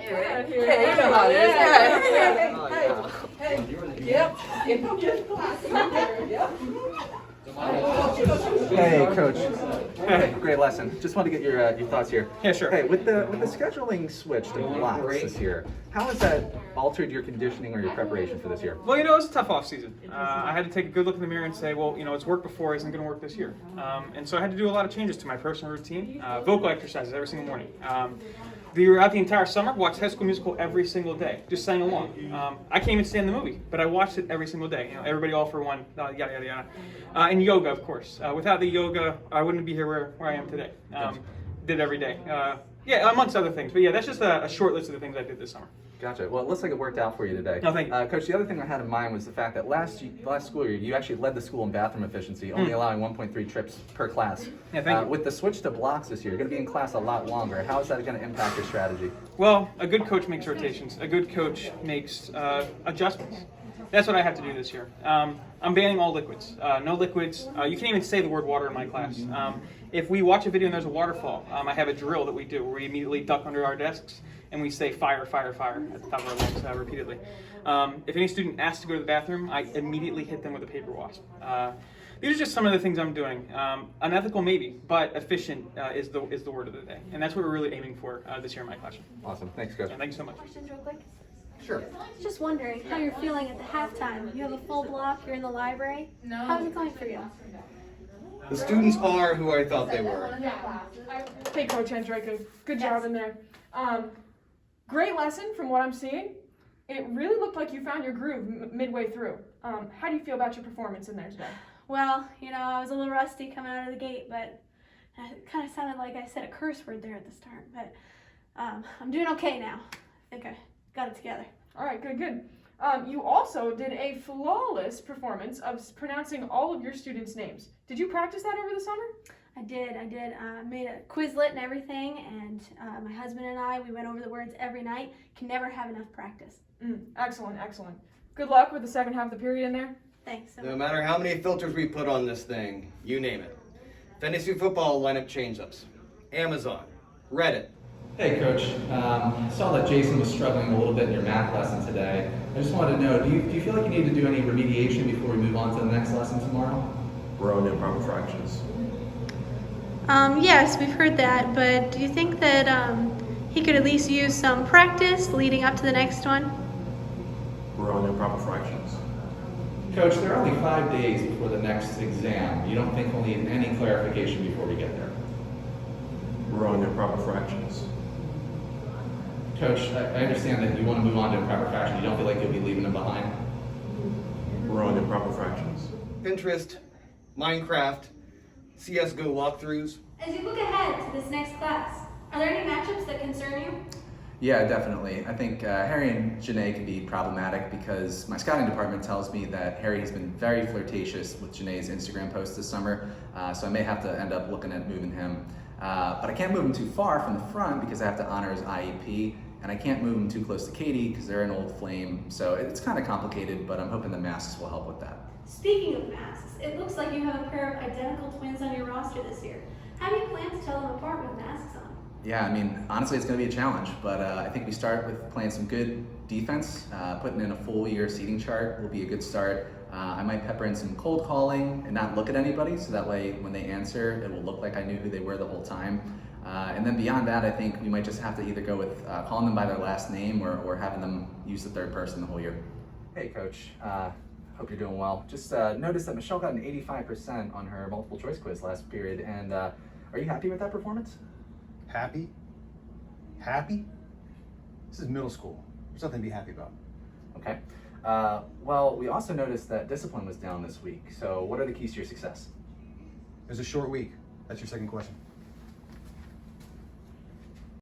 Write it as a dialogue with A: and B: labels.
A: Hey, you know how it is. Hey. Yep.
B: Hey, Coach. Hey, great lesson. Just wanted to get your thoughts here.
C: Yeah, sure.
B: Hey, with the scheduling switch to blocks this year, how has that altered your conditioning or your preparation for this year?
C: Well, it was a tough off season. I had to take a good look in the mirror and say, well, it's worked before, isn't going to work this year. And so I had to do a lot of changes to my personal routine, vocal exercises every single morning. Throughout the entire summer, watched High School Musical every single day, just sang along. I can't even stand the movie, but I watched it every single day. Everybody all for one, yada, yada, yada. And yoga, of course. Without the yoga, I wouldn't be here where I am today. Did every day. Yeah, amongst other things. But yeah, that's just a short list of the things I did this summer.
B: Gotcha. Well, it looks like it worked out for you today.
C: No, thank you.
B: Coach, the other thing I had in mind was the fact that last school year, you actually led the school in bathroom efficiency, only allowing 1.3 trips per class.
C: Yeah, thank you.
B: With the switch to blocks this year, you're going to be in class a lot longer. How is that going to impact your strategy?
C: Well, a good coach makes rotations. A good coach makes adjustments. That's what I have to do this year. I'm banning all liquids. No liquids. You can't even say the word water in my class. If we watch a video and there's a waterfall, I have a drill that we do where we immediately duck under our desks and we say fire, fire, fire at the top of our lungs repeatedly. If any student asks to go to the bathroom, I immediately hit them with a paper wasp. These are just some of the things I'm doing. Unethical maybe, but efficient is the word of the day. And that's what we're really aiming for this year in my classroom.
B: Awesome. Thanks, Coach.
C: And thank you so much.
D: Questions real quick?
B: Sure.
D: Just wondering how you're feeling at the halftime. You have a full block, you're in the library. No. How's it going for you?
E: The students are who I thought they were.
A: Hey, Coach Andrejka, good job in there. Great lesson from what I'm seeing. It really looked like you found your groove midway through. How do you feel about your performance in there today?
D: Well, I was a little rusty coming out of the gate, but it kind of sounded like I said a curse word there at the start. But I'm doing okay now. I think I got it together.
A: All right, good. You also did a flawless performance of pronouncing all of your students' names. Did you practice that over the summer?
D: I did. Made a Quizlet and everything, and my husband and I, we went over the words every night. Can never have enough practice.
A: Excellent. Good luck with the second half of the period in there.
D: Thanks.
E: No matter how many filters we put on this thing, you name it. Fantasy football lineup change-ups. Amazon. Reddit.
B: Hey, Coach. I saw that Jason was struggling a little bit in your math lesson today. I just wanted to know, do you feel like you need to do any remediation before we move on to the next lesson tomorrow?
F: We're on improper fractions.
D: Yes, we've heard that, but do you think that he could at least use some practice leading up to the next one?
F: We're on improper fractions.
B: Coach, there are only 5 days before the next exam. You don't think we'll need any clarification before we get there?
F: We're on improper fractions.
B: Coach, I understand that you want to move on to improper fractions. You don't feel like you'll be leaving them behind?
F: We're on improper fractions.
E: Pinterest. Minecraft. CSGO walkthroughs.
D: As you look ahead to this next class, are there any matchups that concern you?
G: Yeah, definitely. I think Harry and Janae can be problematic because my scouting department tells me that Harry has been very flirtatious with Janae's Instagram posts this summer, so I may have to end up looking at moving him. But I can't move him too far from the front because I have to honor his IEP, and I can't move him too close to Katie because they're an old flame, so it's kind of complicated, but I'm hoping the masks will help with that.
D: Speaking of masks, it looks like you have a pair of identical twins on your roster this year. How do you plan to tell them apart with masks on?
G: Yeah, I mean, honestly, it's going to be a challenge, but I think we start with playing some good defense. Putting in a full year seating chart will be a good start. I might pepper in some cold calling and not look at anybody, so that way when they answer, it will look like I knew who they were the whole time. And then beyond that, I think we might just have to either go with calling them by their last name or having them use the third person the whole year.
B: Hey, Coach. Hope you're doing well. Just noticed that Michelle got an 85% on her multiple choice quiz last period, and are you happy with that performance?
H: Happy? Happy? This is middle school. There's nothing to be happy about.
B: Okay. Well, we also noticed that discipline was down this week, so what are the keys to your success?
H: It was a short week. That's your second question.